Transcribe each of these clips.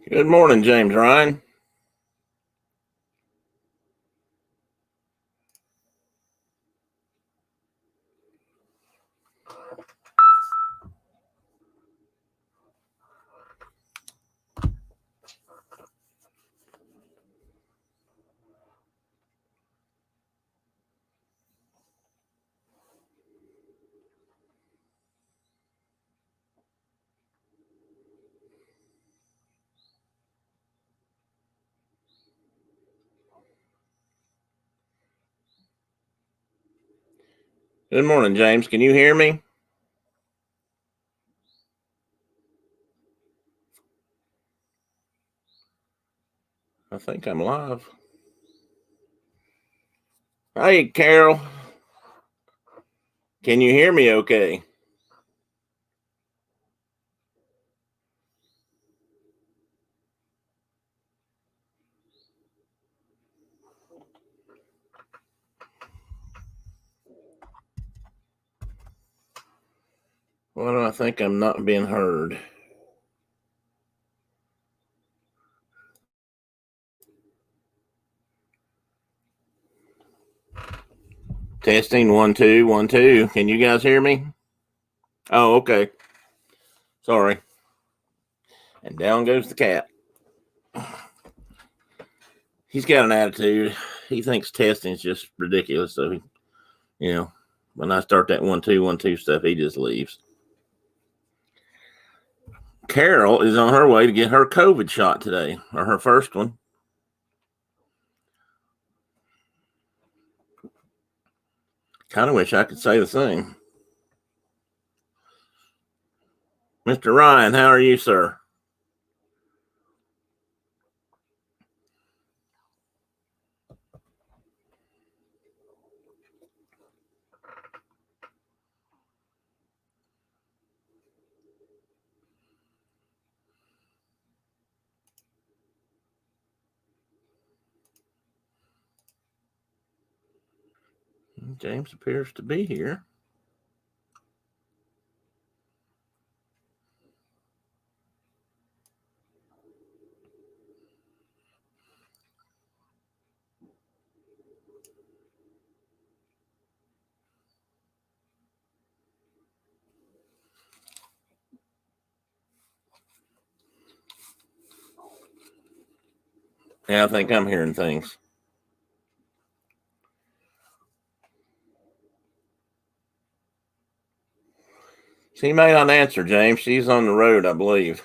Good morning, James Ryan. Good morning, James. Can you hear me? I think I'm live. Hey, Carol. Can you hear me okay? Why do I think I'm not being heard? Testing 1 2 1 2. Can you guys hear me? Oh, okay. Sorry. And down goes the cat. He's got an attitude. He thinks testing is just ridiculous. So, when I start that 1 2 1 2 stuff, he just leaves. Carol is on her way to get her COVID shot today, or her first one. Kind of wish I could say the same. Mr. Ryan, how are you, sir? James appears to be here. Yeah, I think I'm hearing things. She may not answer, James. She's on the road, I believe.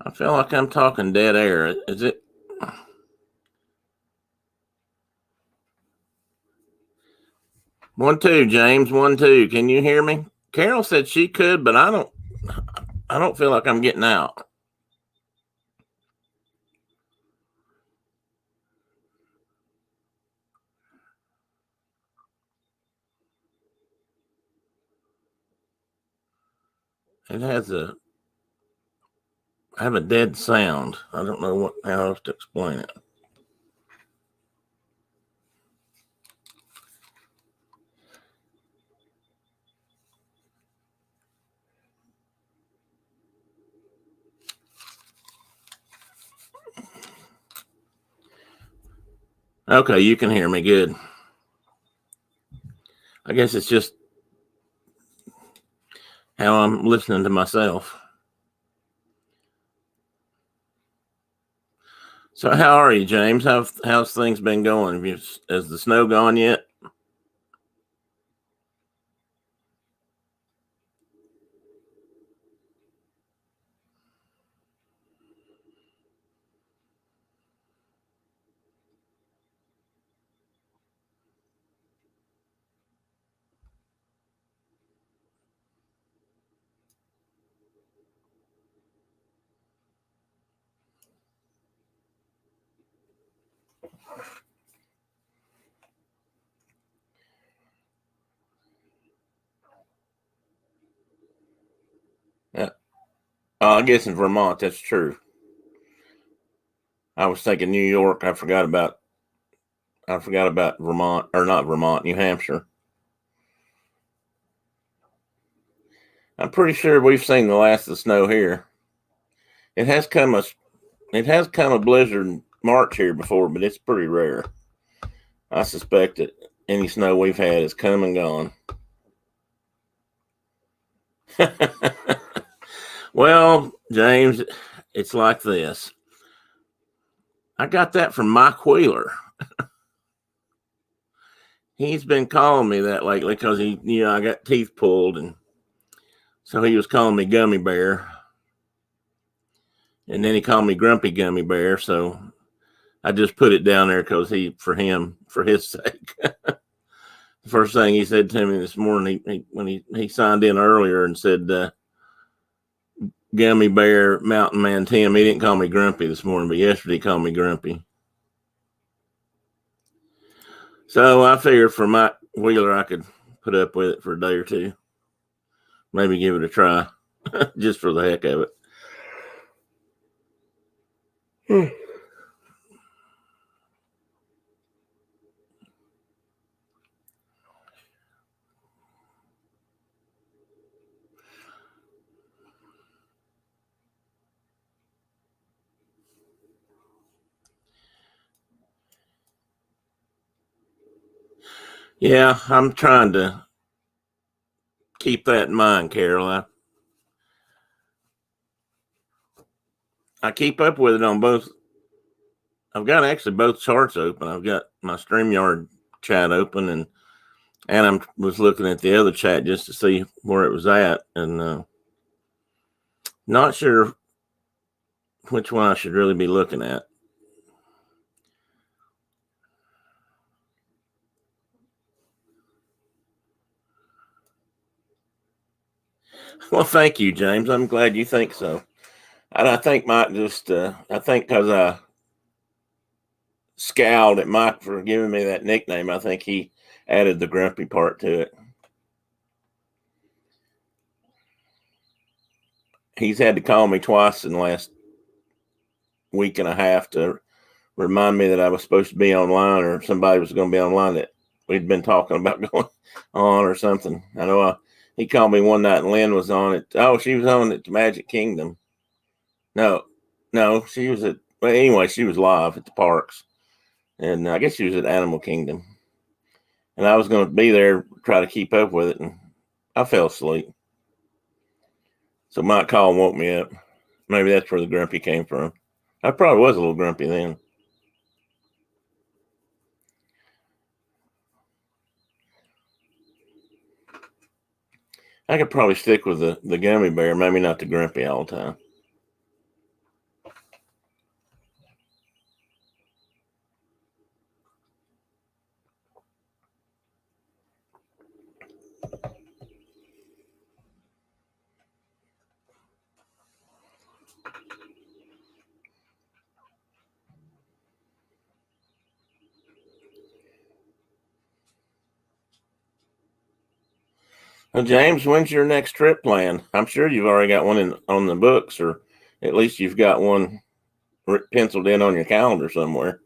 I feel like I'm talking dead air. Is it? 1 2, James. 1 2. Can you hear me? Carol said she could, but I don't. I don't feel like I'm getting out. It has a. I have a dead sound. I don't know how else to explain it. Okay, you can hear me good. I guess it's just how I'm listening to myself. So how are you, James? How's things been going? Has the snow gone yet? Yeah. I guess in Vermont, that's true. I was thinking New York. I forgot about Vermont, or not Vermont, New Hampshire. I'm pretty sure we've seen the last of the snow here. It has come a it has come a blizzard in March here before, but it's pretty rare. I suspect that any snow we've had has come and gone. Well, James, it's like this. I got that from Mike Wheeler. He's been calling me that lately because I got teeth pulled, and so he was calling me Gummy Bear, and then he called me Grumpy Gummy Bear. So I just put it down there because for his sake. The first thing he said to me this morning, when he signed in earlier and said, Gummy Bear Mountain Man Tim. He didn't call me Grumpy this morning, but yesterday he called me Grumpy. So I figured for Mike Wheeler, I could put up with it for a day or two. Maybe give it a try, just for the heck of it. Yeah, I'm trying to keep that in mind, Carol. I keep up with it on both. I've got actually both charts open. I've got my StreamYard chat open, and I was looking at the other chat just to see where it was at, and not sure which one I should really be looking at. Well, thank you, James. I'm glad you think so. And I think Mike I think because I scowled at Mike for giving me that nickname, I think he added the grumpy part to it. He's had to call me twice in the last week and a half to remind me that I was supposed to be online, or somebody was going to be online that we'd been talking about going on or something. I know he called me one night and Lynn was on it. Oh, she was on at the Magic Kingdom. No, no, she was well, anyway, she was live at the parks. And I guess she was at Animal Kingdom. And I was going to be there, try to keep up with it, and I fell asleep. So Mike called and woke me up. Maybe that's where the grumpy came from. I probably was a little grumpy then. I could probably stick with the gummy bear, maybe not the grumpy all the time. Well, James, when's your next trip planned? I'm sure you've already got one on the books, or at least you've got one penciled in on your calendar somewhere.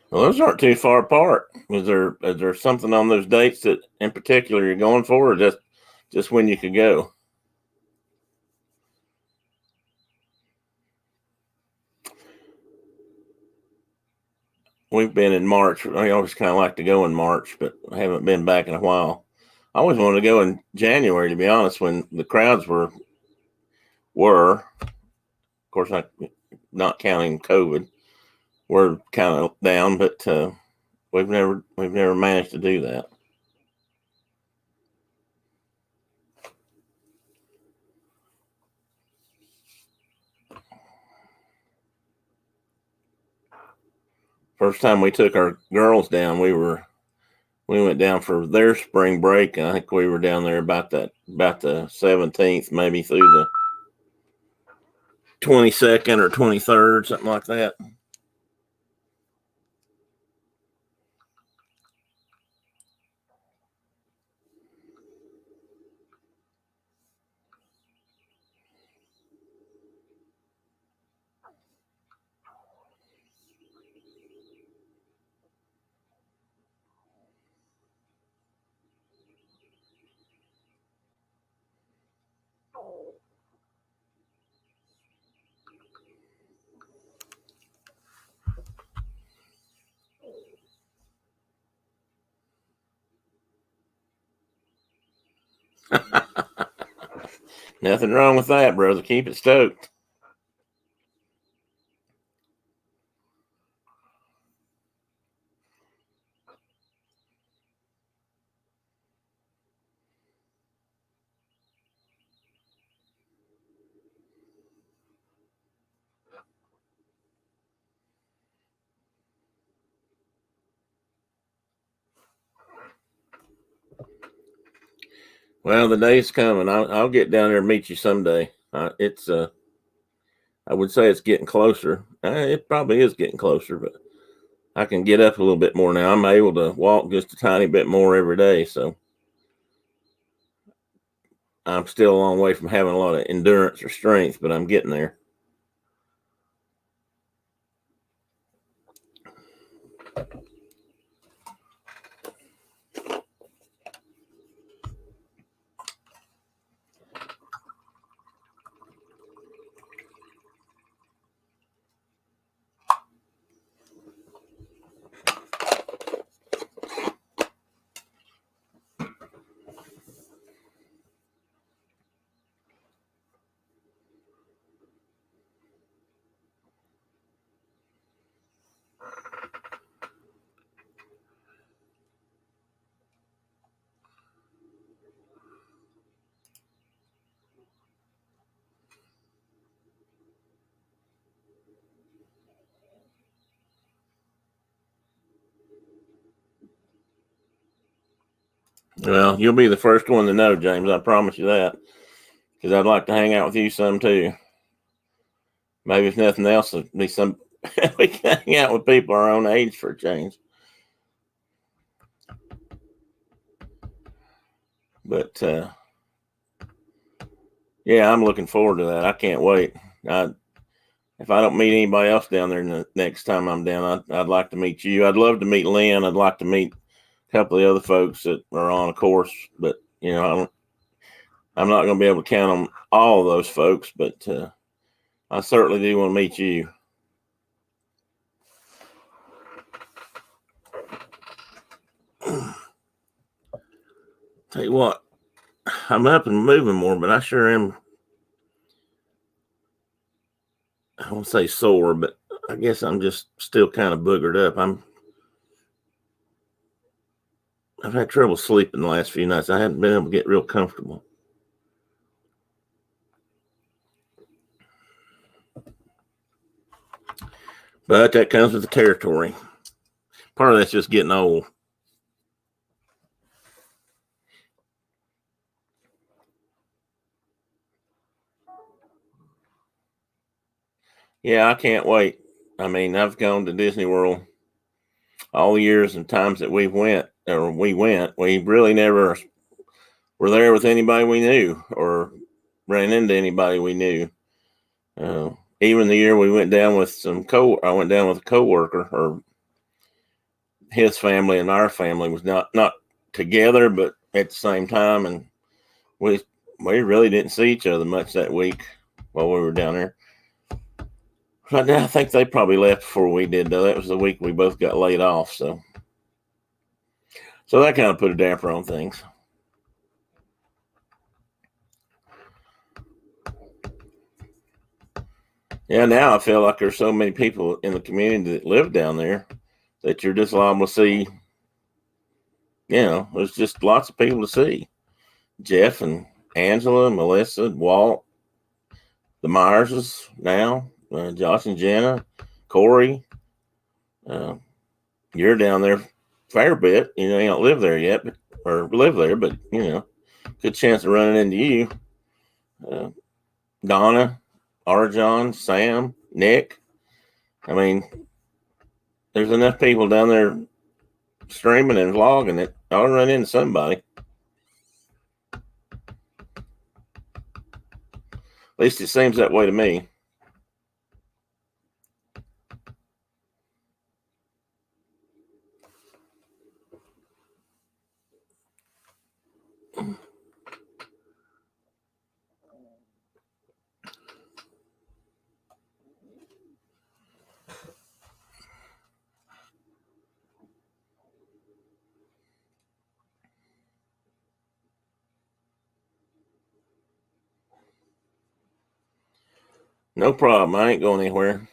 Well, those aren't too far apart. Is there something on those dates that in particular you're going for, or just when you could go? We've been in March. I always kind of like to go in March, but I haven't been back in a while. I always wanted to go in January, to be honest, when the crowds were, of course, not counting COVID, were kind of down, but we've never managed to do that. First time we took our girls down, we went down for their spring break, and I think we were down there about the 17th, maybe through the 22nd or 23rd, something like that. Nothing wrong with that, brother. Keep it stoked. Well, the day's coming. I'll get down there and meet you someday. It's I would say it's getting closer. It probably is getting closer, but I can get up a little bit more now. I'm able to walk just a tiny bit more every day, so I'm still a long way from having a lot of endurance or strength, but I'm getting there. Well, you'll be the first one to know, James. I promise you that, because I'd like to hang out with you some too. Maybe if nothing else, it'd be some we can hang out with people our own age for a change. But yeah, I'm looking forward to that. I can't wait. If I don't meet anybody else down there the next time I'm down, I'd like to meet you. I'd love to meet Lynn. I'd like to meet a couple of the other folks that are on a course, but I'm not going to be able to count on all of those folks. But I certainly do want to meet you. Tell you what, I'm up and moving more, but I sure am. I won't say sore, but I guess I'm just still kind of boogered up. I've had trouble sleeping the last few nights. I haven't been able to get real comfortable. But that comes with the territory. Part of that's just getting old. Yeah, I can't wait. I mean, I've gone to Disney World all the years and times that we went. We really never were there with anybody we knew or ran into anybody we knew. Even the year we went down with I went down with a coworker, or his family and our family was not together, but at the same time, and we really didn't see each other much that week while we were down there. But I think they probably left before we did, though. That was the week we both got laid off, so that kind of put a damper on things. Yeah, now I feel like there's so many people in the community that live down there that you're just liable to see. There's just lots of people to see. Jeff and Angela, Melissa, Walt, the Myerses now, Josh and Jenna, Corey. You're down there a fair bit. You don't live there yet, or live there, but good chance of running into you. Donna, Arjon, Sam, Nick. I mean, there's enough people down there streaming and vlogging that I'll run into somebody. At least it seems that way to me. No problem. I ain't going anywhere.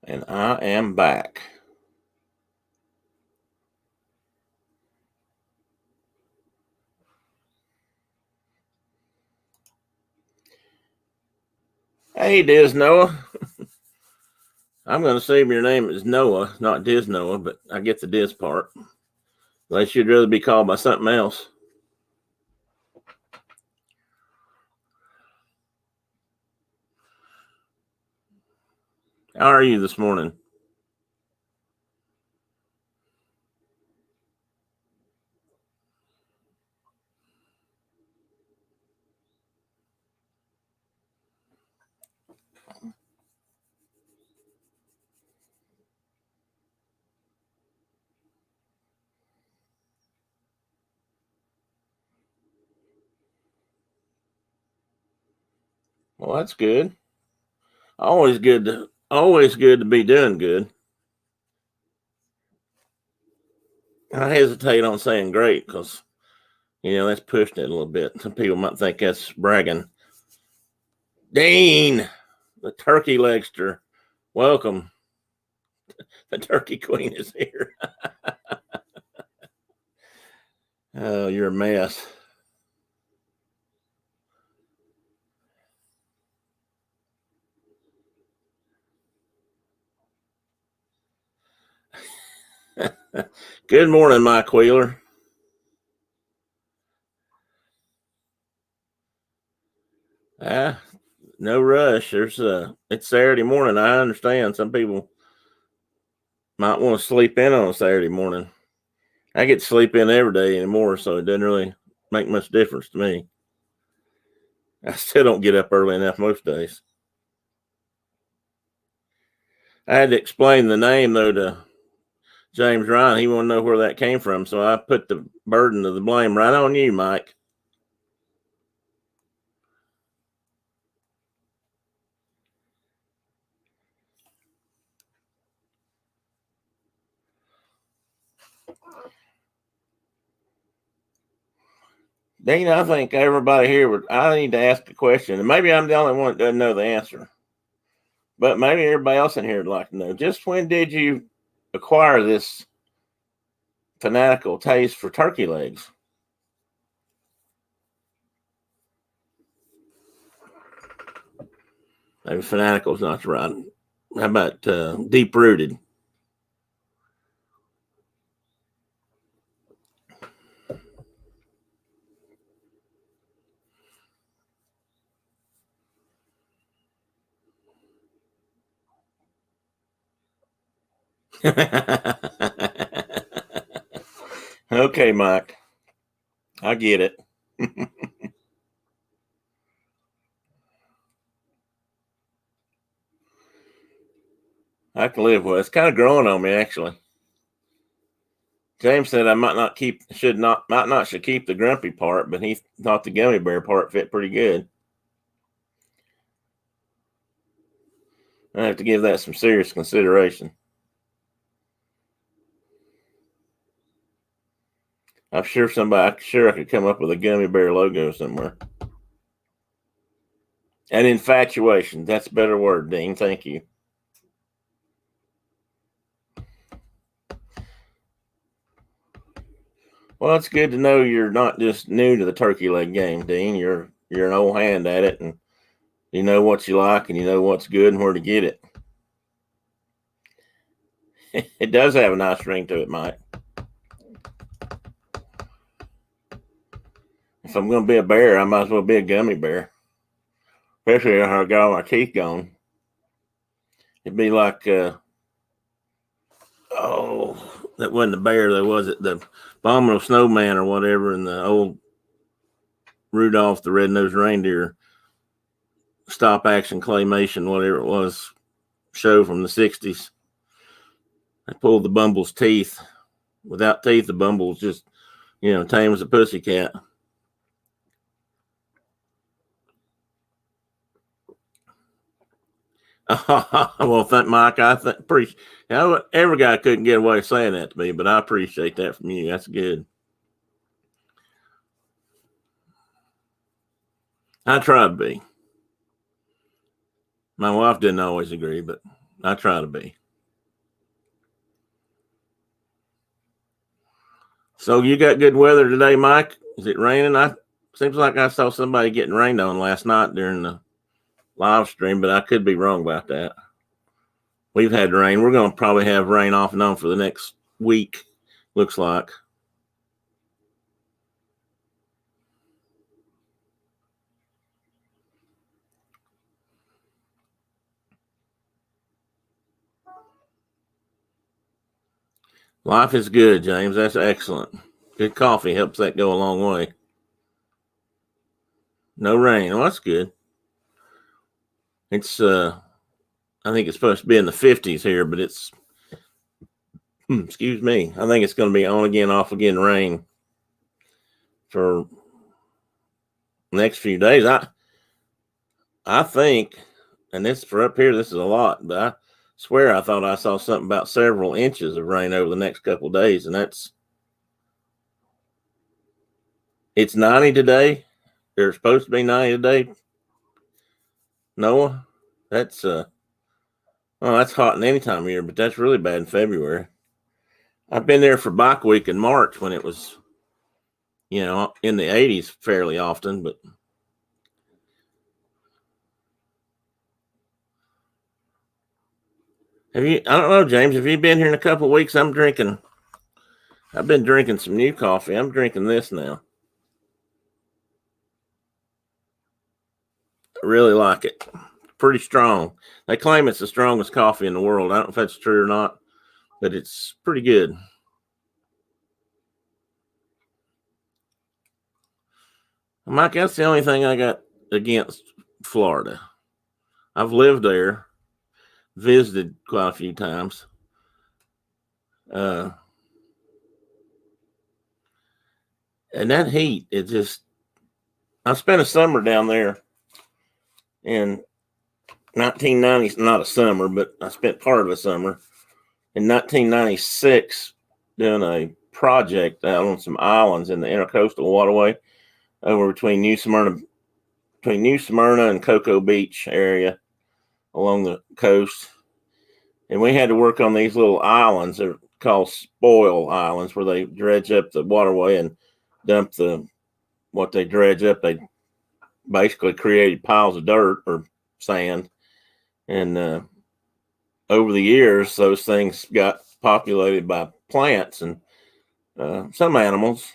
And I am back. Hey, Diz Noah. I'm going to save your name as Noah, not Diz Noah, but I get the Diz part. Unless you'd rather be called by something else. How are you this morning? Well, that's good. Always good to be doing good. I hesitate on saying great because that's pushing it a little bit. Some people might think that's bragging. Dean, the turkey legster, welcome. The turkey queen is here. Oh, you're a mess. Good morning, Mike Wheeler. Ah, no rush. It's Saturday morning. I understand some people might want to sleep in on a Saturday morning. I get to sleep in every day anymore, so it doesn't really make much difference to me. I still don't get up early enough most days. I had to explain the name though to James Ryan. He wanted to know where that came from, so I put the burden of the blame right on you, Mike. Dean, I think everybody here would. I need to ask a question, and maybe I'm the only one that doesn't know the answer. But maybe everybody else in here would like to know. Just when did you acquire this fanatical taste for turkey legs? Maybe fanatical is not the right. How about deep rooted? Okay, Mike. I get it. I can live with it. It's kind of growing on me, actually. James said I might not should keep the grumpy part, but he thought the gummy bear part fit pretty good. I have to give that some serious consideration. I'm sure I could come up with a gummy bear logo somewhere. And infatuation, that's a better word, Dean. Thank you. Well, it's good to know you're not just new to the turkey leg game, Dean. You're an old hand at it, and you know what you like, and you know what's good and where to get it. It does have a nice ring to it, Mike. If I'm going to be a bear, I might as well be a gummy bear. Especially if I got all my teeth gone. It'd be like, that wasn't the bear, though, was it? The Abominable Snowman or whatever, and the old Rudolph the Red-Nosed Reindeer stop action claymation, whatever it was, show from the 60s. I pulled the bumble's teeth. Without teeth, the bumble's just, tame as a pussycat. Well, thank Mike. Every guy couldn't get away saying that to me, but I appreciate that from you. That's good. I try to be. My wife didn't always agree, but I try to be. So you got good weather today, Mike? Is it raining? Seems like I saw somebody getting rained on last night during the live stream, but I could be wrong about that. We've had rain. We're going to probably have rain off and on for the next week, looks like. Life is good, James. That's excellent. Good coffee helps that go a long way. No rain. Well, that's good. It's I think it's supposed to be in the 50s here, but it's excuse me. I think it's going to be on again, off again rain for the next few days. I think, and this for up here, this is a lot, but I swear I thought I saw something about several inches of rain over the next couple of days, and it's 90 today. There's supposed to be 90 today. Noah, that's that's hot in any time of year, but that's really bad in February. I've been there for bike week in March when it was, in the 80s fairly often, but I don't know, James, have you been here in a couple of weeks? I'm drinking I've been drinking some new coffee. I'm drinking this now. I really like it. Pretty strong. They claim it's the strongest coffee in the world. I don't know if that's true or not, but it's pretty good. Mike, that's the only thing I got against Florida. I've lived there, visited quite a few times. And that heat, it just, I spent a summer down there in 1990, not a summer, but I spent part of a summer in 1996 doing a project out on some islands in the intercoastal waterway over between New Smyrna and Cocoa Beach area along the coast. And we had to work on these little islands. They're called spoil islands, where they dredge up the waterway and dump what they dredge up. They basically created piles of dirt or sand. And over the years, those things got populated by plants and some animals.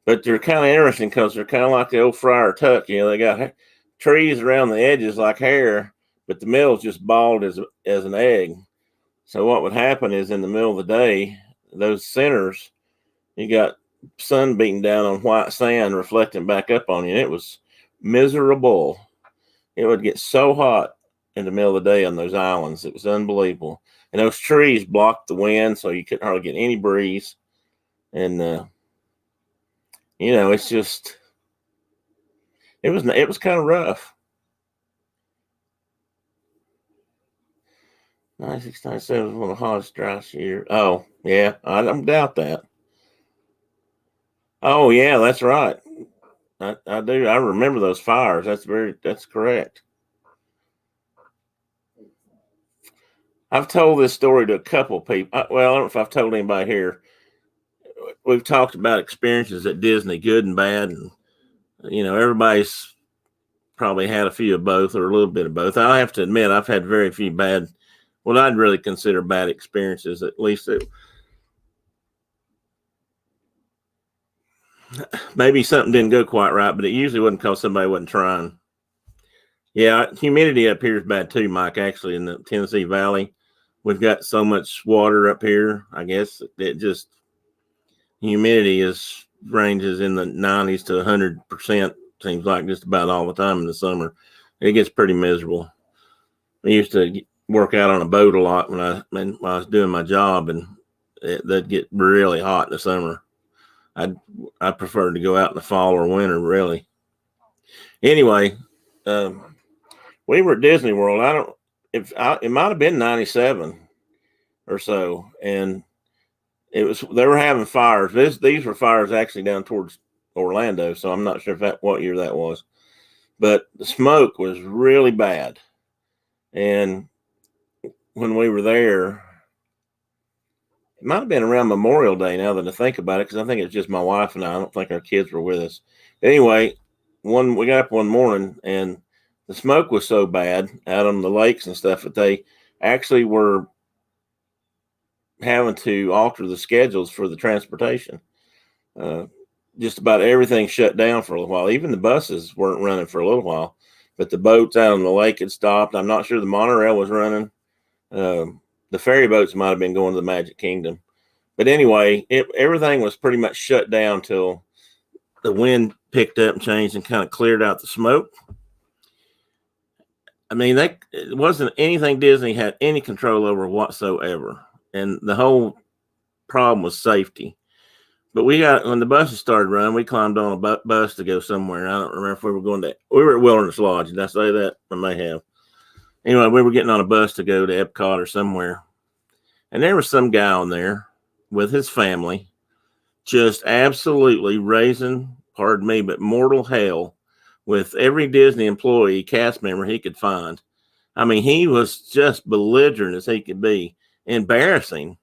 But they're kind of interesting because they're kind of like the old Friar Tuck. They got trees around the edges like hair, but the middle's just bald as an egg. So what would happen is in the middle of the day, those centers, you got sun beating down on white sand reflecting back up on you. And it was miserable. It would get so hot in the middle of the day on those islands. It was unbelievable. And those trees blocked the wind, so you couldn't hardly get any breeze. And it's just, it was kind of rough. 96, 97 was one of the hottest, driest years. Oh, yeah, I don't doubt that. Oh, yeah, that's right. I do. I remember those fires. That's correct. I've told this story to a couple people. Well, I don't know if I've told anybody here. We've talked about experiences at Disney, good and bad. And, everybody's probably had a few of both or a little bit of both. I have to admit, I've had very few bad, what I'd really consider bad experiences. At least maybe something didn't go quite right, but it usually wasn't because somebody wasn't trying. Yeah, humidity up here is bad too, Mike, actually, in the Tennessee Valley. We've got so much water up here, I guess, humidity ranges in the 90s to 100%, seems like just about all the time in the summer. It gets pretty miserable. I used to work out on a boat a lot when I was doing my job, and that'd get really hot in the summer. I prefer to go out in the fall or winter, really. Anyway, we were at Disney World. It might have been 97 or so, and they were having fires. These were fires actually down towards Orlando, so I'm not sure what year that was, but the smoke was really bad. And when we were there, it might have been around Memorial Day, now that I think about it, because I think it's just my wife and I. I don't think our kids were with us. Anyway, we got up one morning and the smoke was so bad out on the lakes and stuff that they actually were having to alter the schedules for the transportation. Just about everything shut down for a little while. Even the buses weren't running for a little while, but the boats out on the lake had stopped. I'm not sure the monorail was running. The ferry boats might have been going to the Magic Kingdom. But anyway, everything was pretty much shut down till the wind picked up and changed and kind of cleared out the smoke. I mean, it wasn't anything Disney had any control over whatsoever. And the whole problem was safety. But when the buses started running, we climbed on a bus to go somewhere. I don't remember if we were at Wilderness Lodge. Did I say that? I may have. Anyway, we were getting on a bus to go to Epcot or somewhere. And there was some guy on there with his family, just absolutely raising, pardon me, but mortal hell with every Disney employee, cast member he could find. I mean, he was just belligerent as he could be, embarrassing,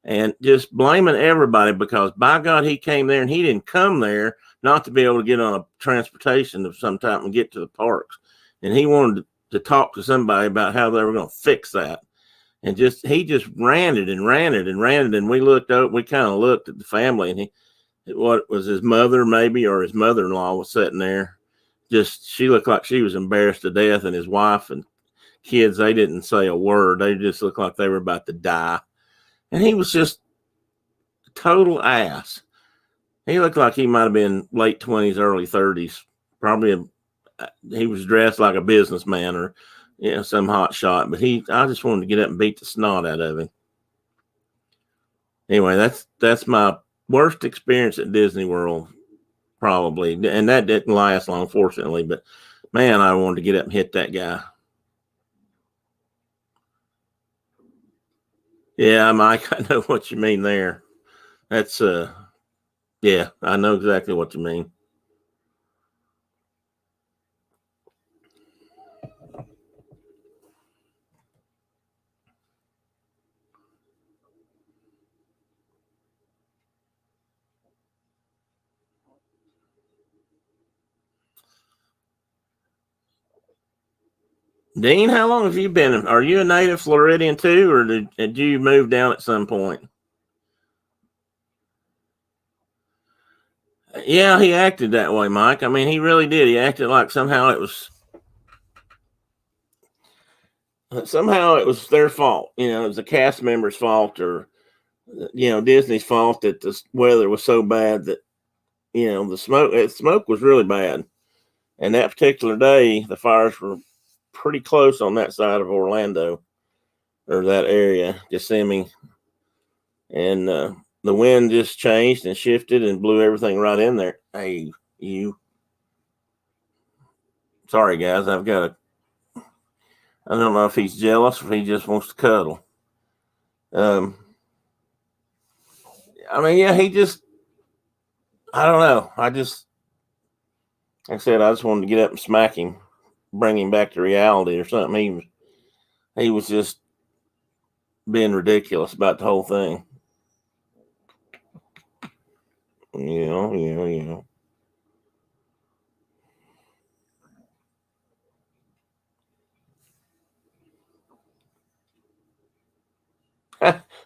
and just blaming everybody because, by God, he came there and he didn't come there not to be able to get on a transportation of some type and get to the parks. And he wanted to talk to somebody about how they were going to fix that. And he just ranted and ranted and ranted. And we looked up, we kind of looked at the family, and what was his mother maybe, or his mother-in-law was sitting there. She looked like she was embarrassed to death, and his wife and kids, they didn't say a word. They just looked like they were about to die. And he was just a total ass. He looked like he might have been late 20s, early 30s. Probably he was dressed like a businessman or some hot shot. But I just wanted to get up and beat the snot out of him. Anyway, that's my worst experience at Disney World, probably. And that didn't last long, fortunately. But man, I wanted to get up and hit that guy. Yeah, Mike, I know what you mean there. That's yeah, I know exactly what you mean. Dean, how long have you been? Are you a native Floridian too, or did you move down at some point? Yeah, he acted that way, Mike. I mean, he really did. He acted like somehow it was their fault. It was the cast member's fault, or Disney's fault that the weather was so bad that the smoke was really bad. And that particular day, the fires were pretty close on that side of Orlando, or that area, Kissimmee, and the wind just changed and shifted and blew everything right in there. Hey, sorry guys, I don't know if he's jealous or if he just wants to cuddle. I mean, yeah, I don't know. Like I said, I just wanted to get up and smack him, bring him back to reality or something. He was just being ridiculous about the whole thing. Yeah.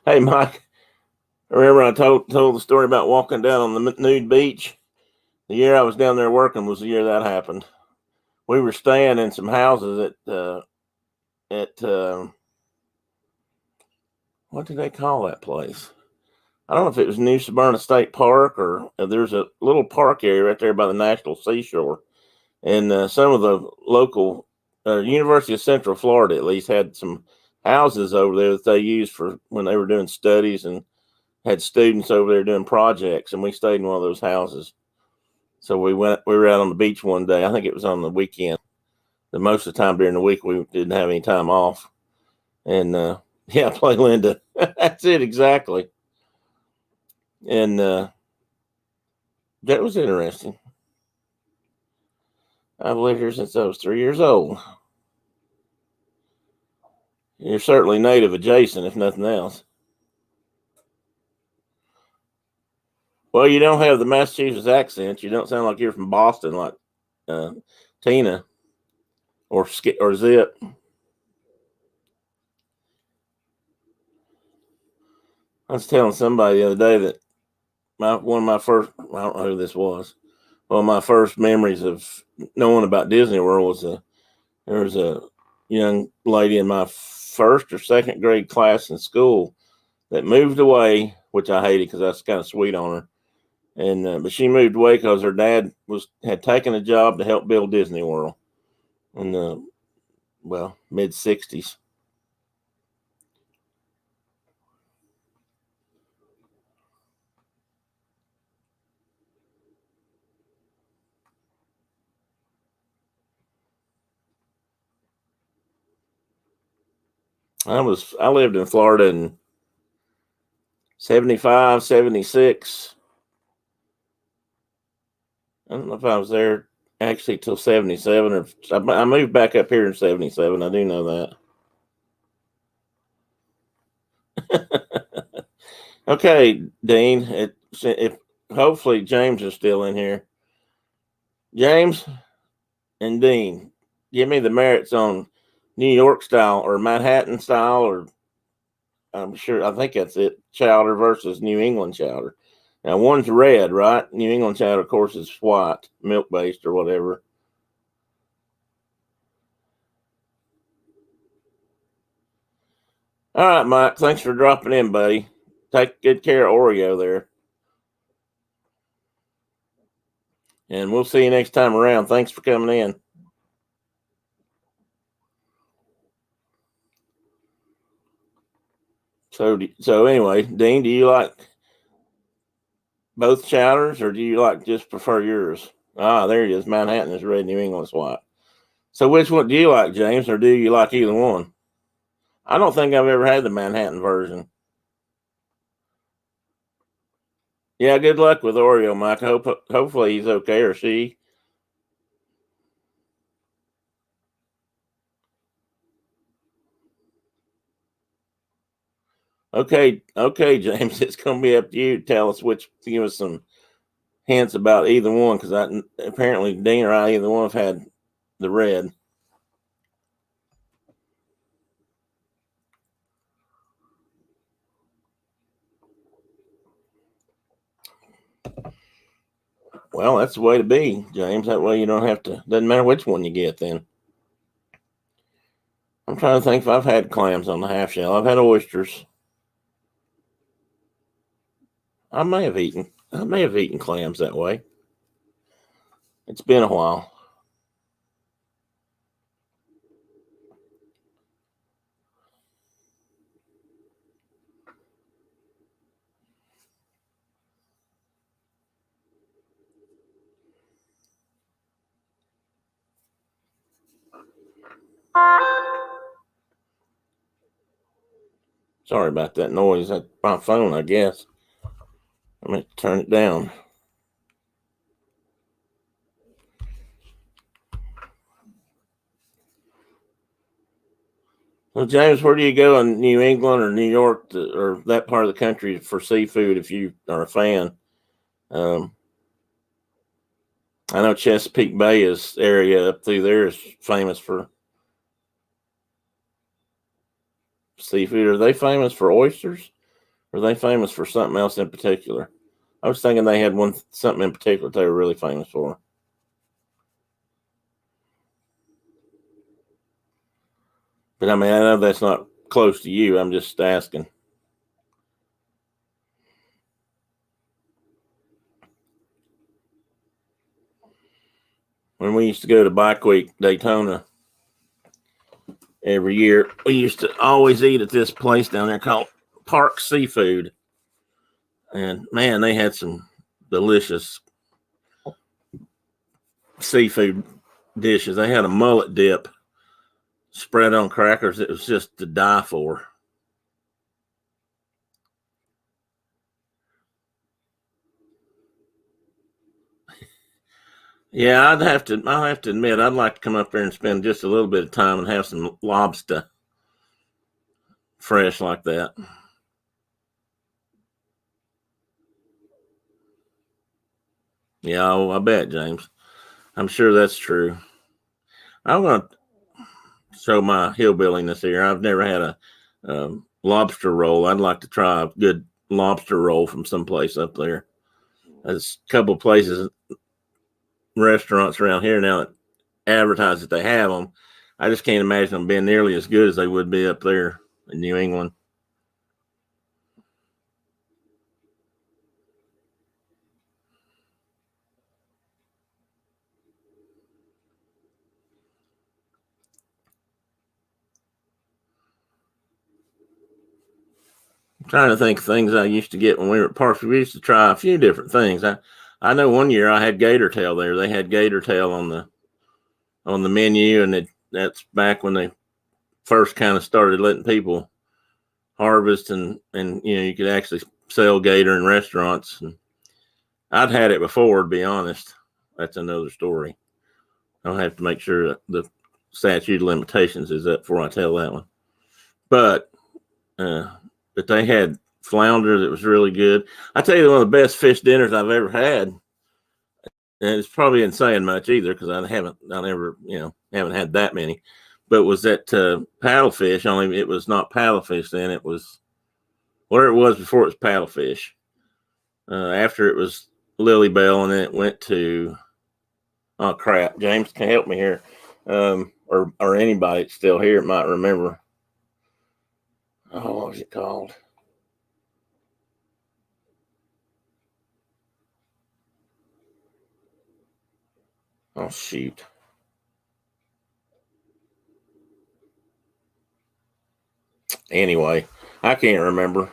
Hey, Mike, remember I told the story about walking down on the nude beach? The year I was down there working was the year that happened. We were staying in some houses at what did they call that place? I don't know if it was New Smyrna State Park, or there's a little park area right there by the National Seashore. And some of the local University of Central Florida, at least, had some houses over there that they used for when they were doing studies, and had students over there doing projects. And we stayed in one of those houses. So we were out on the beach one day. I think it was on the weekend. The most of the time during the week, we didn't have any time off. And yeah, play Linda. That's it exactly. And that was interesting. I've lived here since I was 3 years old. You're certainly native adjacent, if nothing else. Well, you don't have the Massachusetts accent. You don't sound like you're from Boston, like Tina or Zip. I was telling somebody the other day that one of my first, I don't know who this was, one of my first memories of knowing about Disney World was there was a young lady in my first or second grade class in school that moved away, which I hated because I was kind of sweet on her. And but she moved away because her dad had taken a job to help build Disney World in the mid '60s. I lived in Florida in 75, 76. I don't know if I was there actually till 77, or I moved back up here in 77. I do know that. Okay, Dean, if hopefully James is still in here. James and Dean, give me the merits on New York style or Manhattan style or I'm sure. I think that's it. Chowder versus New England chowder. Now one's red, right? New England chowder, of course, is white, milk based or whatever. All right, Mike. Thanks for dropping in, buddy. Take good care of Oreo there. And we'll see you next time around. Thanks for coming in. So anyway, Dean, do you like both chowders or do you like just prefer yours? Ah, there it is. Manhattan is red, New England's white. So which one do you like, James, or do you like either one? I don't think I've ever had the Manhattan version. Yeah, good luck with Oreo, Mike. Hopefully he's okay or she. Okay, James. It's gonna be up to you to tell us which. Give us some hints about either one, because apparently Dean or I either one have had the red. Well, that's the way to be, James. That way you don't have to. Doesn't matter which one you get. Then I'm trying to think if I've had clams on the half shell. I've had oysters. I may have eaten clams that way. It's been a while. Sorry about that noise. That's my phone, I guess. I'm going to turn it down. Well, James, where do you go in New England or New York or that part of the country for seafood if you are a fan? I know Chesapeake Bay area up through there is famous for seafood. Are they famous for oysters? Or are they famous for something else in particular? I was thinking they had something in particular they were really famous for. But I mean, I know that's not close to you. I'm just asking. When we used to go to Bike Week Daytona every year, we used to always eat at this place down there called Park Seafood. And man, they had some delicious seafood dishes. They had a mullet dip spread on crackers. It was just to die for. Yeah, I'll have to admit, I'd like to come up there and spend just a little bit of time and have some lobster fresh like that. Yeah, I bet, James. I'm sure that's true. I'm going to show my hillbilliness here. I've never had a lobster roll. I'd like to try a good lobster roll from someplace up there. There's a couple places, restaurants around here now that advertise that they have them. I just can't imagine them being nearly as good as they would be up there in New England. I'm trying to think of things I used to get when we were at Parks. We used to try a few different things. I know one year I had gator tail there. They had gator tail on the menu, and that's back when they first kind of started letting people harvest and you could actually sell gator in restaurants. And I'd had it before, to be honest. That's another story. I'll have to make sure that the statute of limitations is up before I tell that one. But they had flounder that was really good. I tell you, one of the best fish dinners I've ever had, and it's probably isn't saying much either because I haven't had that many. But was that paddlefish? Only it was not paddlefish then. It was where it was before it was paddlefish. After it was Lily Bell, and then it went to, oh crap, James can help me here, or anybody that's still here might remember. Oh, what was it called? Oh shoot. Anyway, I can't remember.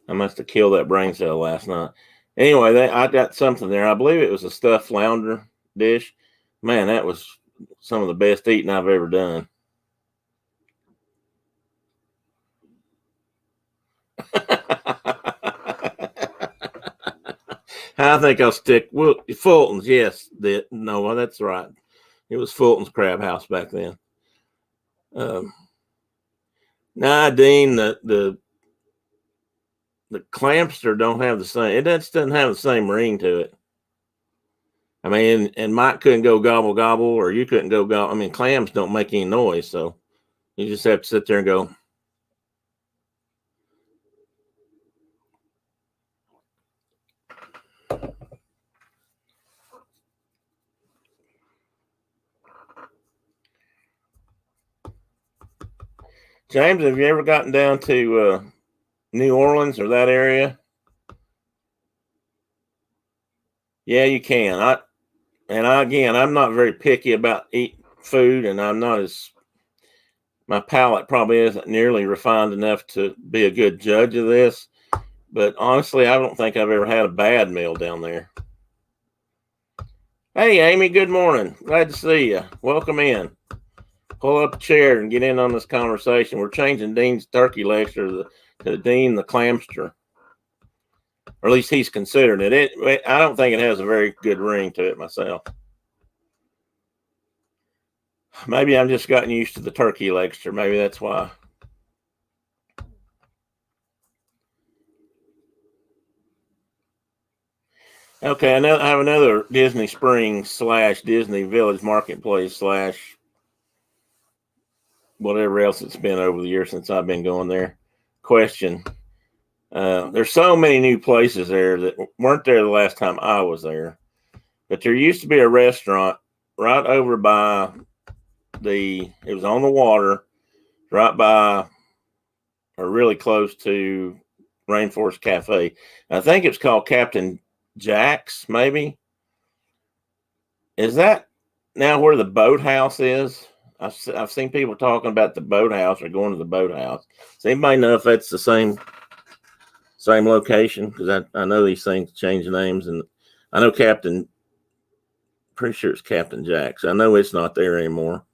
I must have killed that brain cell last night. Anyway, I got something there. I believe it was a stuffed flounder dish. Man, that was some of the best eating I've ever done. I think I'll stick. Well, Fulton's, yes. No, that's right. It was Fulton's Crab House back then. Nah, Dean, the Clamster don't have the same. It just doesn't have the same ring to it. I mean, and Mike couldn't go gobble gobble, or you couldn't go gobble. I mean, clams don't make any noise, so you just have to sit there and go. James, have you ever gotten down to New Orleans or that area? Yeah, you can. Again, I'm not very picky about eating food, and I'm not as, my palate probably isn't nearly refined enough to be a good judge of this. But honestly, I don't think I've ever had a bad meal down there. Hey, Amy, good morning. Glad to see you. Welcome in. Pull up a chair and get in on this conversation. We're changing Dean's turkey lecture to Dean the Clamster. Or at least he's considered it. I don't think it has a very good ring to it myself. Maybe I'm just gotten used to the turkey lecture. Maybe that's why. Okay, I have another Disney Springs / Disney Village Marketplace / whatever else it's been over the years since I've been going there. Question. There's so many new places there that weren't there the last time I was there. But there used to be a restaurant right over by it was on the water, right by, or really close to Rainforest Cafe. I think it's called Captain Jack's, maybe. Is that now where the boathouse is? I've seen people talking about the boathouse or going to the boathouse. Does anybody know if that's the same location? Because I know these things change names, and I know pretty sure it's Captain Jack's. I know it's not there anymore.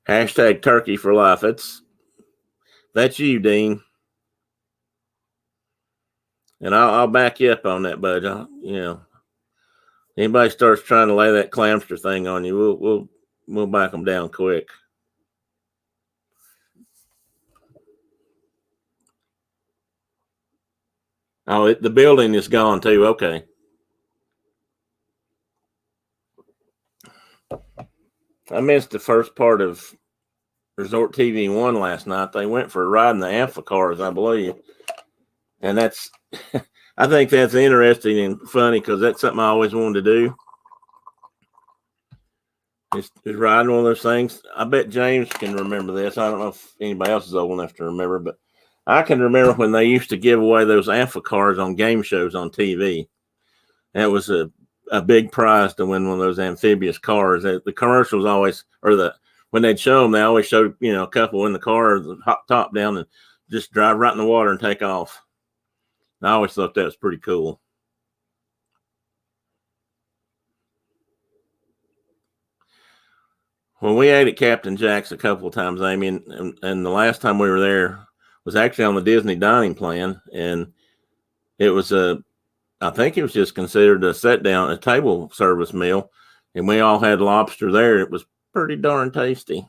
Hashtag turkey for life. That's you, Dean. And I'll back you up on that, bud. Anybody starts trying to lay that clamster thing on you, we'll back them down quick. Oh, the building is gone too. Okay. I missed the first part of Resort TV 1 last night. They went for a ride in the amphicars, I believe. And that's, I think that's interesting and funny because that's something I always wanted to do. Is riding one of those things. I bet James can remember this. I don't know if anybody else is old enough to remember, but I can remember when they used to give away those amphicars on game shows on TV. That was a big prize to win one of those amphibious cars. The commercials always, when they'd show them, they always showed, a couple in the car, the top down, and just drive right in the water and take off. I always thought that was pretty cool. Well, we ate at Captain Jack's a couple of times, Amy, and the last time we were there was actually on the Disney dining plan, and it was I think it was just considered a table service meal, and we all had lobster there. It was pretty darn tasty.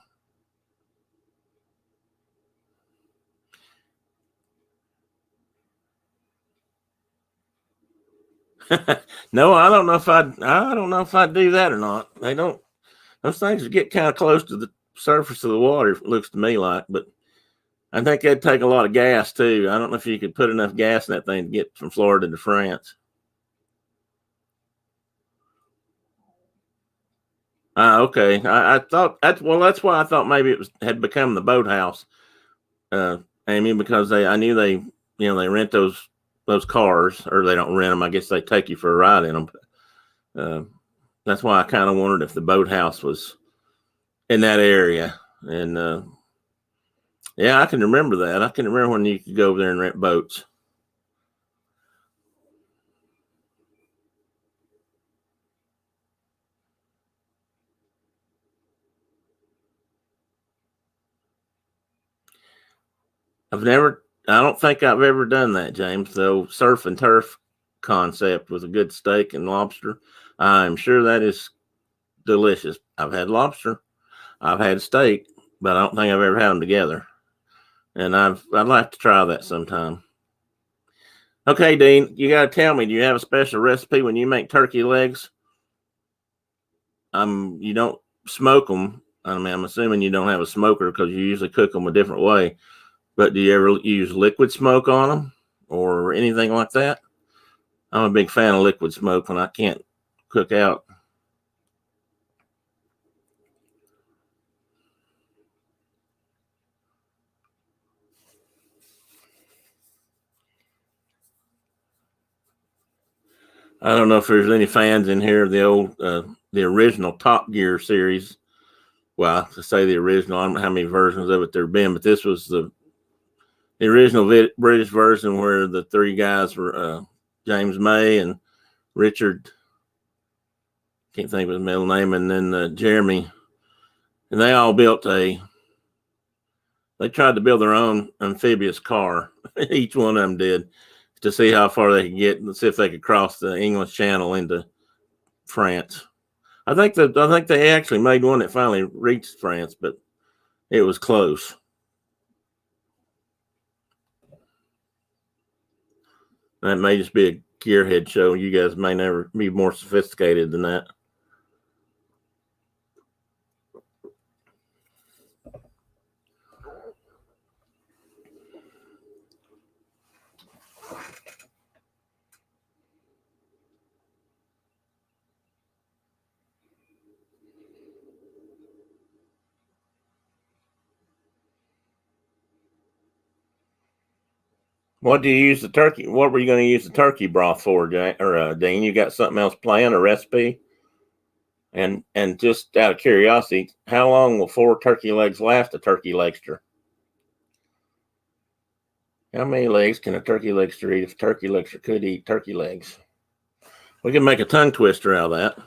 No, I don't know if I'd do that or not. Those things get kind of close to the surface of the water, it looks to me like, but I think that'd take a lot of gas too. I don't know if you could put enough gas in that thing to get from Florida to France. Okay. I thought that's why I thought maybe it had become the boathouse, Amy, because I knew they rent those cars, or they don't rent them. I guess they take you for a ride in them. Uh, that's why I kind of wondered if the boathouse was in that area. And yeah, I can remember that. I can remember when you could go over there and rent boats. I don't think I've ever done that, James. Though surf and turf concept with a good steak and lobster, I'm sure that is delicious. I've had lobster, I've had steak, but I don't think I've ever had them together. And I'd like to try that sometime. Okay, Dean, you got to tell me, do you have a special recipe when you make turkey legs? You don't smoke them. I mean, I'm assuming you don't have a smoker because you usually cook them a different way. But do you ever use liquid smoke on them or anything like that? I'm a big fan of liquid smoke when I can't cook out. I don't know if there's any fans in here of the original Top Gear series. Well, to say the original, I don't know how many versions of it there have been, but this was the original British version where the three guys were James May and Richard, can't think of his middle name, and then Jeremy, and they all they tried to build their own amphibious car. Each one of them did, to see how far they could get and see if they could cross the English Channel into France. I think they actually made one that finally reached France, but it was close. That may just be a gearhead show. You guys may never be more sophisticated than that. What do you use the turkey? What were you going to use the turkey broth for, Dean? You got something else planned, a recipe? And just out of curiosity, how long will 4 turkey legs last a turkey legster? How many legs can a turkey legster eat if a turkey legster could eat turkey legs? We can make a tongue twister out of that.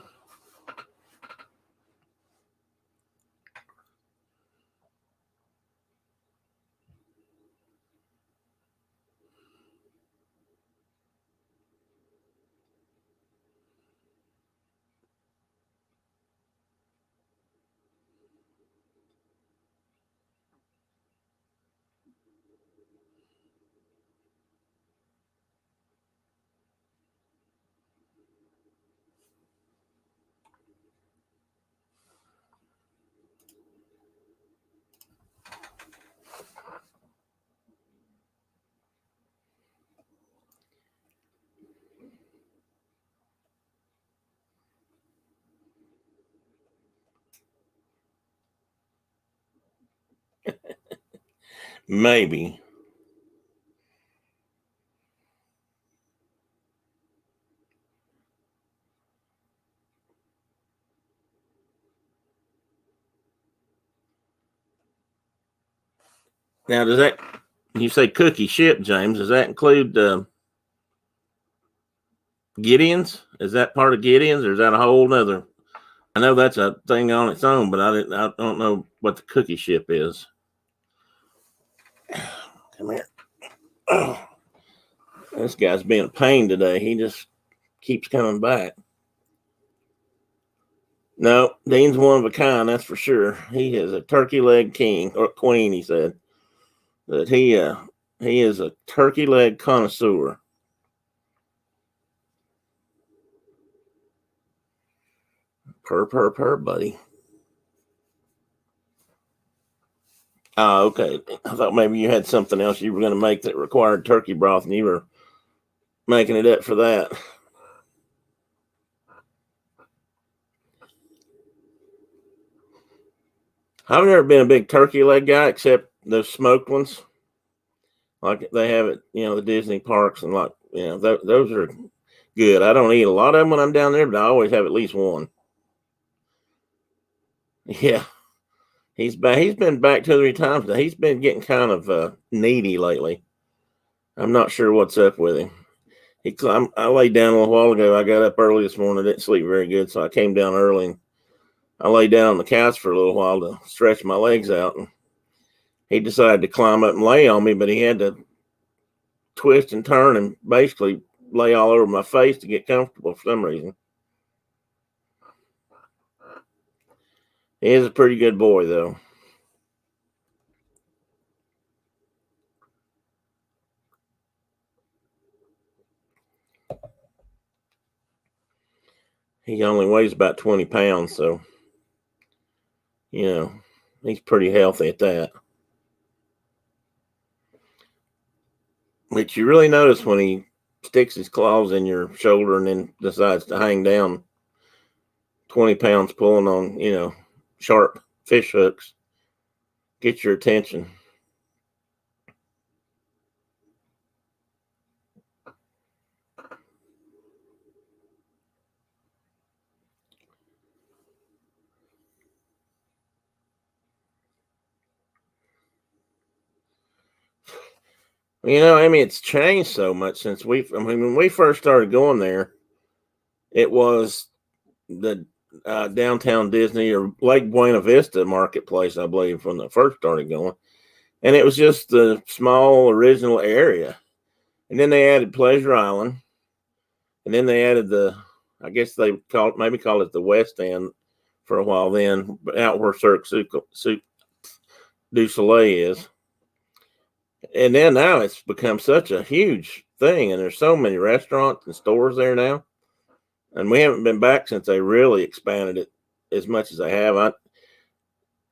Maybe. Now, does that, you say cookie ship, James? Does that include Gideon's? Is that part of Gideon's, or is that a whole nother? I know that's a thing on its own, but I don't know what the cookie ship is. Come here. Oh, this guy's being a pain today. He just keeps coming back. No, Dean's one of a kind, that's for sure. He is a turkey leg king or queen, he said. That he is a turkey leg connoisseur. Purr, buddy. Oh, okay. I thought maybe you had something else you were going to make that required turkey broth, and you were making it up for that. I've never been a big turkey leg guy, except those smoked ones, like they have at the Disney parks, and like those are good. I don't eat a lot of them when I'm down there, but I always have at least one. Yeah, he's back. He's been back 2 or 3 times now. He's been getting kind of needy lately. I'm not sure what's up with him. I laid down a little while ago. I got up early this morning. Didn't sleep very good, so I came down early and I laid down on the couch for a little while to stretch my legs out. And he decided to climb up and lay on me, but he had to twist and turn and basically lay all over my face to get comfortable for some reason. He is a pretty good boy, though. He only weighs about 20 pounds, so, he's pretty healthy at that. But you really notice when he sticks his claws in your shoulder and then decides to hang down, 20 pounds pulling on, sharp fish hooks, get your attention. Amy, it's changed so much since when we first started going there, it was the downtown Disney or Lake Buena Vista marketplace, I believe, when I first started going. And it was just the small original area. And then they added Pleasure Island. And then they added I guess they maybe call it the West End for a while then, out where Cirque du Soleil is. And then now it's become such a huge thing, and there's so many restaurants and stores there now. And we haven't been back since they really expanded it as much as they have. I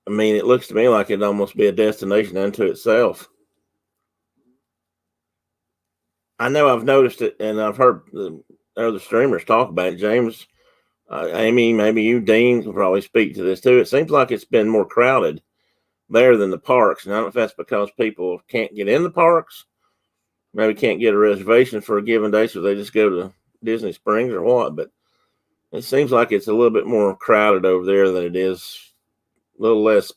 mean, it looks to me like it'd almost be a destination unto itself. I know I've noticed it, and I've heard the other streamers talk about it. James, Amy, maybe you, Dean, can probably speak to this too. It seems like it's been more crowded there than the parks. And I don't know if that's because people can't get in the parks, maybe can't get a reservation for a given day, so they just go to Disney Springs or what. But it seems like it's a little bit more crowded over there than it is, a little less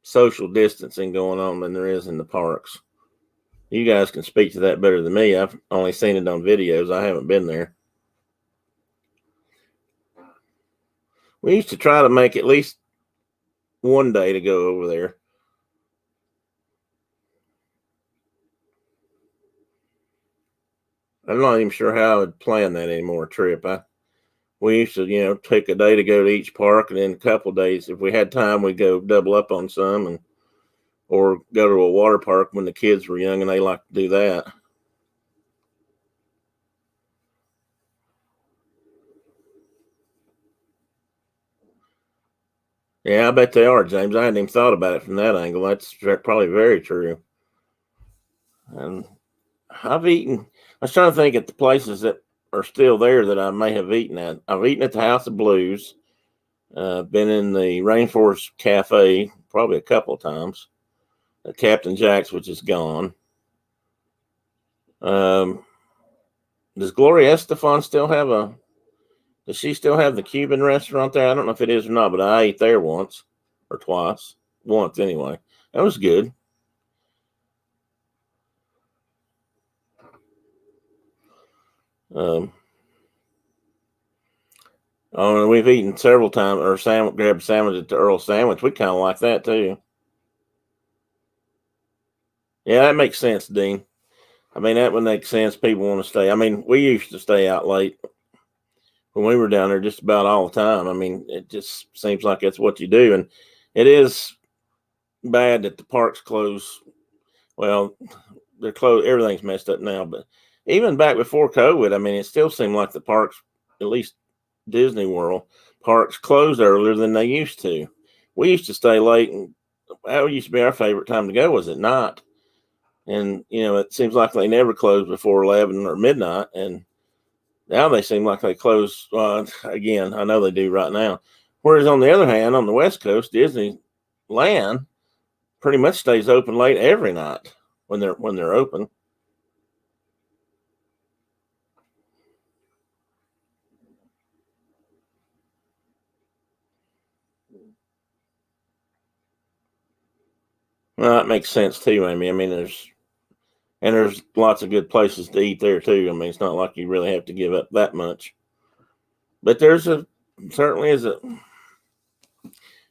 social distancing going on than there is in the parks. You guys can speak to that better than me. I've only seen it on videos. I haven't been there. We used to try to make at least one day to go over there. I'm not even sure how I'd plan that anymore trip. We used to, take a day to go to each park, and then a couple of days, if we had time, we'd go double up on some, or go to a water park when the kids were young, and they like to do that. Yeah, I bet they are, James. I hadn't even thought about it from that angle. That's probably very true. And I've eaten. I was trying to think at the places that are still there that I may have eaten at. I've eaten at the House of Blues. Been in the Rainforest Cafe probably a couple of times. Captain Jack's, which is gone. Um, does Gloria Estefan still have a? Does she still have the Cuban restaurant there? I don't know if it is or not, but I ate there once or twice. Once anyway. That was good. Um, Oh, and we've eaten several times, or grabbed a sandwich at the Earl Sandwich. We kind of like that too. Yeah, that makes sense, Dean. I mean, that would make sense. People want to stay. I mean, we used to stay out late when we were down there just about all the time. I mean, it just seems like that's what you do. And it is bad that the parks close. Well, they're closed. Everything's messed up now. But even back before COVID, I mean, it still seemed like the parks, at least Disney World, parks closed earlier than they used to. We used to stay late and that used to be our favorite time to go, was at night. And, it seems like they never close before 11 or midnight. And now they seem like they close, again, I know they do right now. Whereas on the other hand, on the West Coast, Disneyland pretty much stays open late every night when they're open. Well, that makes sense too, Amy. I mean, there's lots of good places to eat there too. I mean, it's not like you really have to give up that much. But certainly is a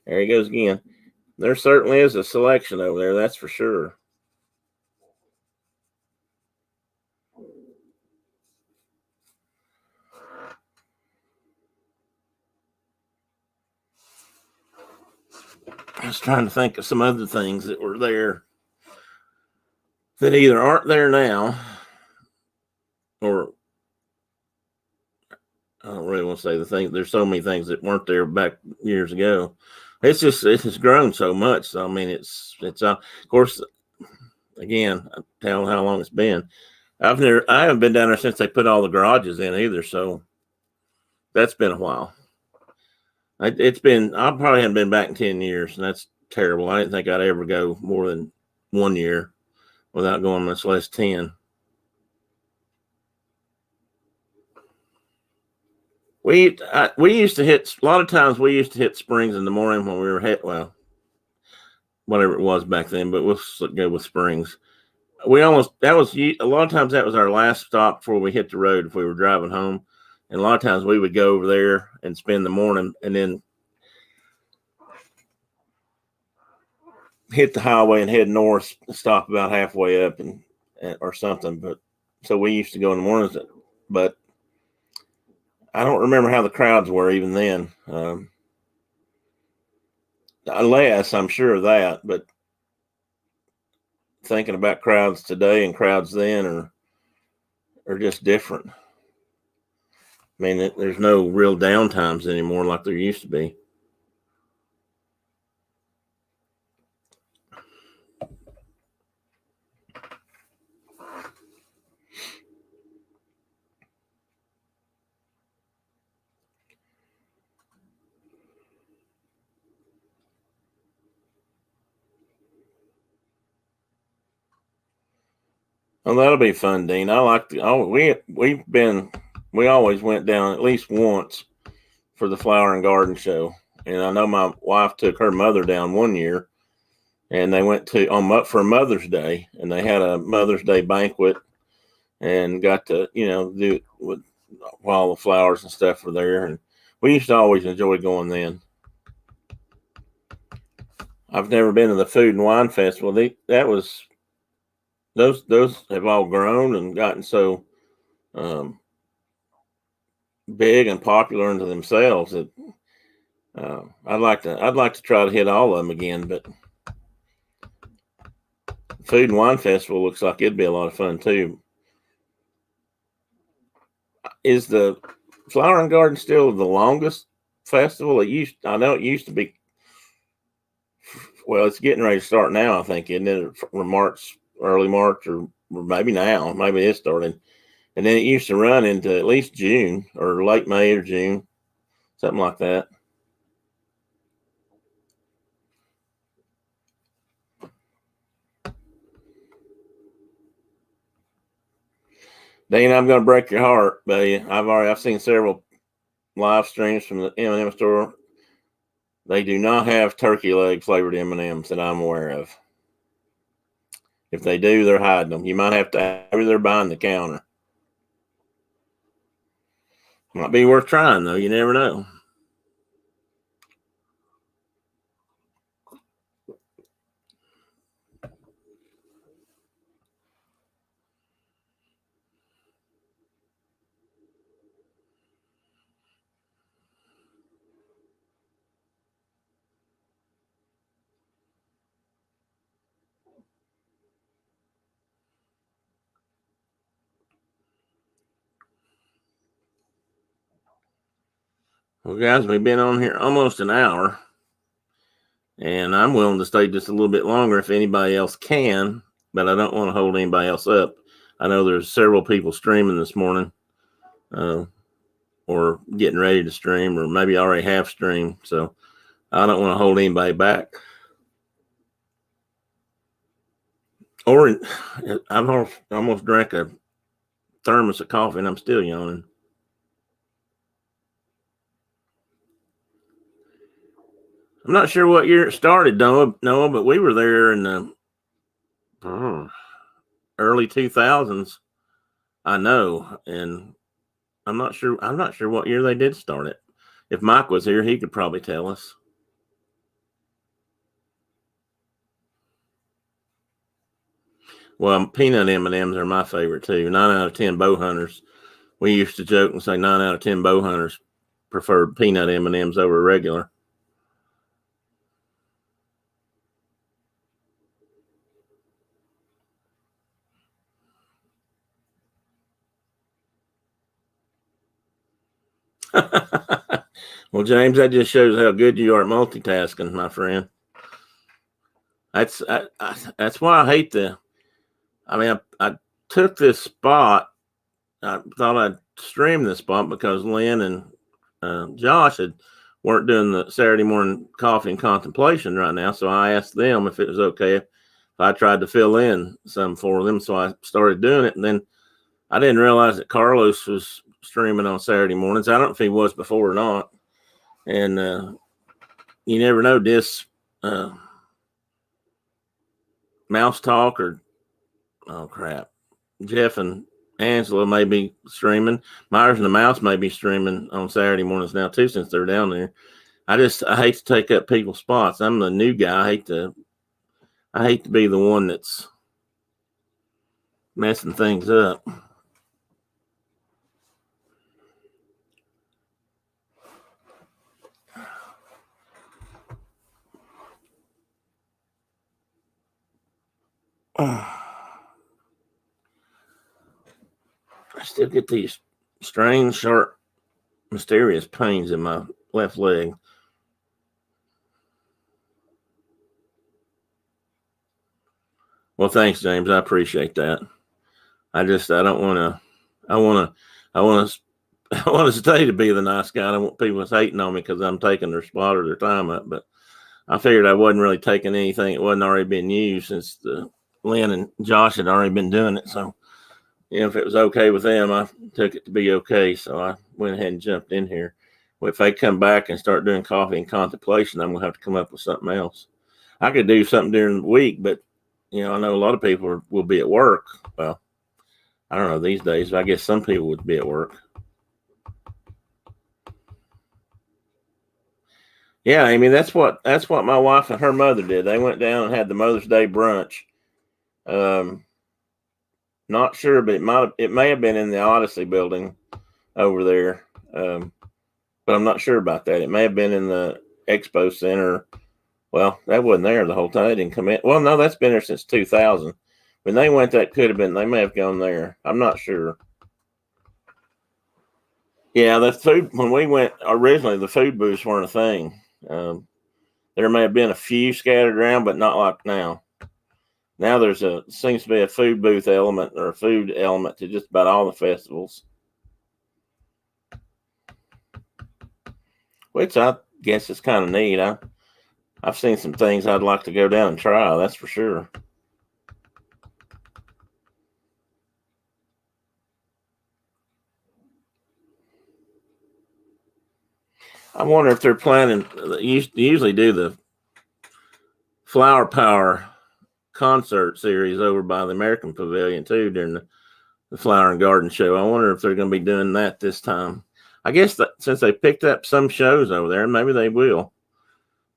there he goes again. There certainly is a selection over there, that's for sure. I was trying to think of some other things that were there that either aren't there now, or I don't really want to say the thing. There's so many things that weren't there back years ago. It's just grown so much. So, I mean, it's of course, again, I tell how long it's been. I haven't been down there since they put all the garages in either. So that's been a while. I probably haven't been back in 10 years, and that's terrible. I didn't think I'd ever go more than 1 year without going much less 10. We used to hit a lot of times. We used to hit Springs in the morning when we were whatever it was back then. But we'll go with Springs. That was a lot of times that was our last stop before we hit the road if we were driving home, and a lot of times we would go over there and spend the morning and then hit the highway and head north, stop about halfway up and or something. But so we used to go in the mornings, but I don't remember how the crowds were even then. Less, I'm sure of that, but thinking about crowds today and crowds then are just different. I mean, there's no real downtimes anymore like there used to be. Well, that'll be fun, Dean. I like the. Oh, we always went down at least once for the flower and garden show, and I know my wife took her mother down one year, and they went to on up for Mother's Day, and they had a Mother's Day banquet, and got to do it with while the flowers and stuff were there, and we used to always enjoy going then. I've never been to the Food and Wine Festival. That was those have all grown and gotten so um, big and popular into themselves that I'd like to try to hit all of them again. But Food and Wine Festival looks like it'd be a lot of fun too. Is the Flower and Garden still the longest festival? I know it used to be. Well, it's getting ready to start now. I think, isn't it? March, early March, or maybe now. Maybe it's starting. And then it used to run into at least June or late May or June, something like that. Dana, I'm going to break your heart, buddy. I've seen several live streams from the M&M store. They do not have turkey leg flavored M&Ms that I'm aware of. If they do, they're hiding them. You might have to maybe they're behind the counter. Might be worth trying though. You never know. Well, guys, we've been on here almost an hour, And I'm willing to stay just a little bit longer if anybody else can, but I don't want to hold anybody else up. I know there's several people streaming this morning, or getting ready to stream, or maybe already have streamed. So I don't want to hold anybody back. Or I've almost drank a thermos of coffee and I'm still yawning. I'm not sure what year it started, Noah, but we were there in the early 2000s. I know, and I'm not sure what year they did start it. If Mike was here, he could probably tell us. Well, peanut M&Ms are my favorite too. 9 out of 10 bow hunters. We used to joke and say 9 out of 10 bow hunters preferred peanut M&Ms over regular. Well, James, that just shows how good you are at multitasking, my friend. That's why I hate I took this spot. I thought I'd stream this spot because Lynn and Josh weren't doing the Saturday morning coffee and contemplation right now. So I asked them if it was okay if I tried to fill in some for them. So I started doing it, and then I didn't realize that Carlos was streaming on Saturday mornings. I don't know if he was before or not. And you never know, this Mouse Talk or Jeff and Angela may be streaming. Myers and the Mouse may be streaming on Saturday mornings now too, since they're down there. I hate to take up people's spots. I'm the new guy. I hate to be the one that's messing things up. I still get these strange, sharp, mysterious pains in my left leg. Well, thanks, James. I appreciate that. I don't want to. I want to stay to be the nice guy. I don't want people hating on me because I'm taking their spot or their time up. But I figured I wasn't really taking anything that wasn't already been used, since Lynn and Josh had already been doing it. So, if it was okay with them, I took it to be okay. So I went ahead and jumped in here. Well, if they come back and start doing coffee and contemplation, I'm gonna have to come up with something else. I could do something during the week, but I know a lot of people will be at work. Well, I don't know these days, but I guess some people would be at work. Yeah, Amy, that's what my wife and her mother did. They went down and had the Mother's Day brunch. Not sure, but it may have been in the Odyssey building over there. But I'm not sure about that. It may have been in the Expo Center. Well, that wasn't there the whole time. They didn't come in. Well, no, that's been there since 2000. When they went, that could have been. They may have gone there. I'm not sure. Yeah, the food, when we went originally, the food booths weren't a thing. There may have been a few scattered around, but not like now. Now seems to be a food booth element or a food element to just about all the festivals, which I guess is kind of neat. I've seen some things I'd like to go down and try. That's for sure. I wonder if they're planning. They usually do the Flower Power concert series over by the American Pavilion too during the Flower and Garden Show. I wonder if they're going to be doing that this time. I guess that since they picked up some shows over there, maybe they will.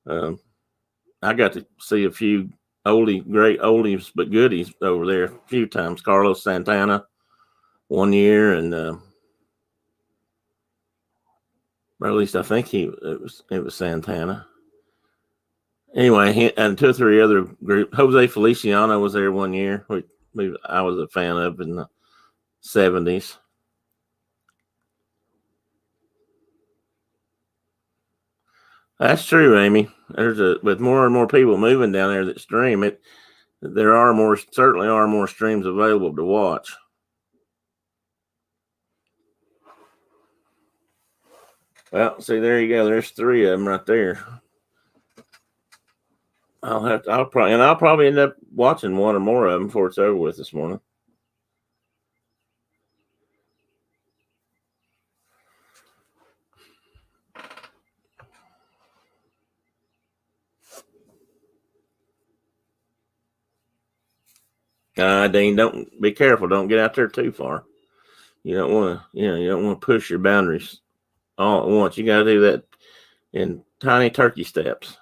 I got to see a few great oldies but goodies over there a few times. Carlos Santana one year, and or at least I think it was Santana. Anyway, and 2 or 3 other groups. Jose Feliciano was there one year, which I was a fan of in the 70s. That's true, Amy. With more and more people moving down there that stream it, there are certainly are more streams available to watch. Well, see, there you go. There's 3 of them right there. I'll probably end up watching one or more of them before it's over with this morning. Dean, don't be careful. Don't get out there too far. You don't want to, you don't want to push your boundaries all at once. You got to do that in tiny turkey steps.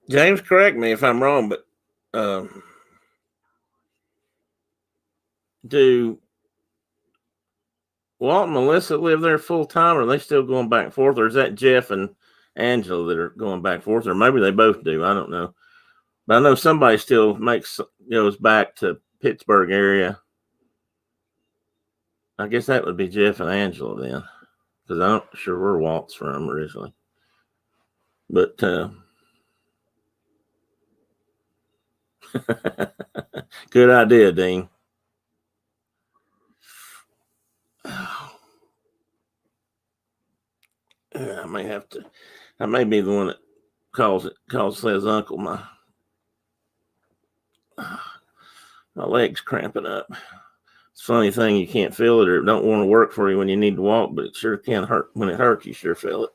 James, correct me if I'm wrong, but do Walt and Melissa live there full time, or are they still going back and forth, or is that Jeff and Angela that are going back and forth, or maybe they both do? I don't know, but I know somebody still goes back to Pittsburgh area. I guess that would be Jeff and Angela then, because I'm not sure where Walt's from originally, but good idea, Dean. I may have to. I may be the one that says uncle. My leg's cramping up. It's a funny thing, you can't feel it or it don't want to work for you when you need to walk, but it sure can hurt. When it hurts, you sure feel it.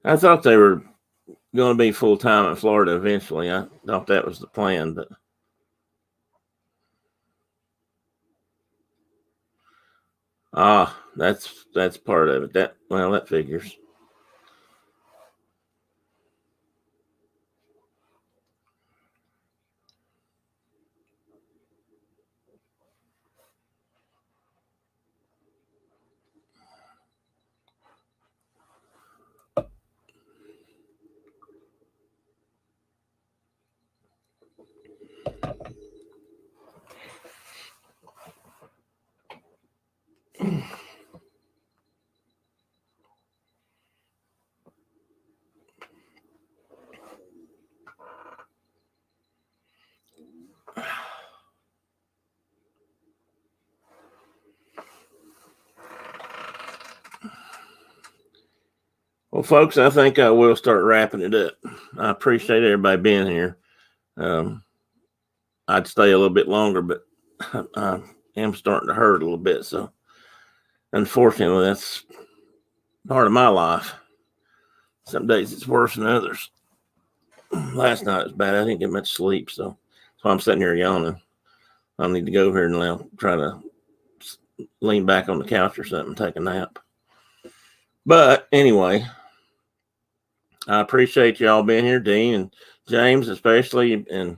I thought they were going to be full time in Florida eventually. I thought that was the plan, but that's part of it. That figures. Well, folks, I think I will start wrapping it up. I appreciate everybody being here. I'd stay a little bit longer, but I am starting to hurt a little bit. So, unfortunately, that's part of my life. Some days it's worse than others. Last night was bad. I didn't get much sleep, so that's why I'm sitting here yawning. I need to go over here and now try to lean back on the couch or something, take a nap. But anyway, I appreciate y'all being here, Dean and James, especially. And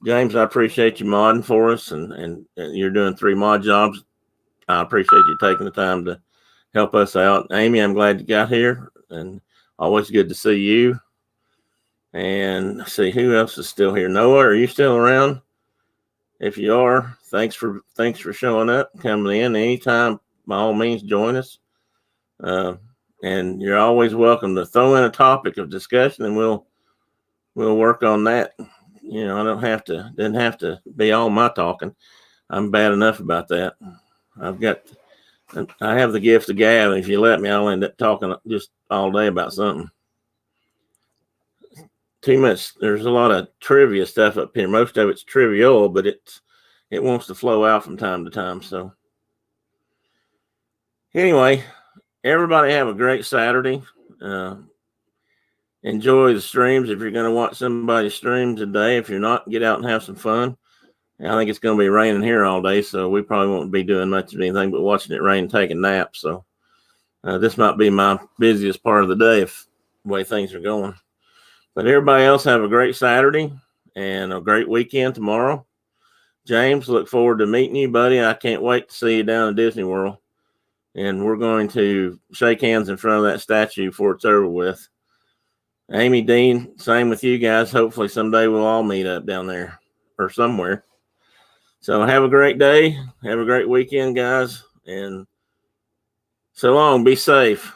James, I appreciate you modding for us, and you're doing 3 mod jobs. I appreciate you taking the time to help us out. Amy, I'm glad you got here, and always good to see you. And see who else is still here. Noah, are you still around? If you are, thanks for showing up, coming in anytime. By all means, join us. And you're always welcome to throw in a topic of discussion, and we'll work on that. You know, didn't have to be all my talking. I'm bad enough about that. I have the gift of gab, and if you let me, I'll end up talking just all day about something. Too much. There's a lot of trivia stuff up here. Most of it's trivial, but it wants to flow out from time to time. So anyway, everybody have a great Saturday. enjoy the streams. If you're going to watch somebody's stream today, if you're not, get out and have some fun. I think it's going to be raining here all day, so we probably won't be doing much of anything but watching it rain and taking naps. So this might be my busiest part of the day if the way things are going. But everybody else have a great Saturday and a great weekend tomorrow. James, look forward to meeting you, buddy. I can't wait to see you down at Disney World. And we're going to shake hands in front of that statue before it's over with. Amy, Dean, same with you guys. Hopefully someday we'll all meet up down there or somewhere. So have a great day. Have a great weekend, guys. And so long. Be safe.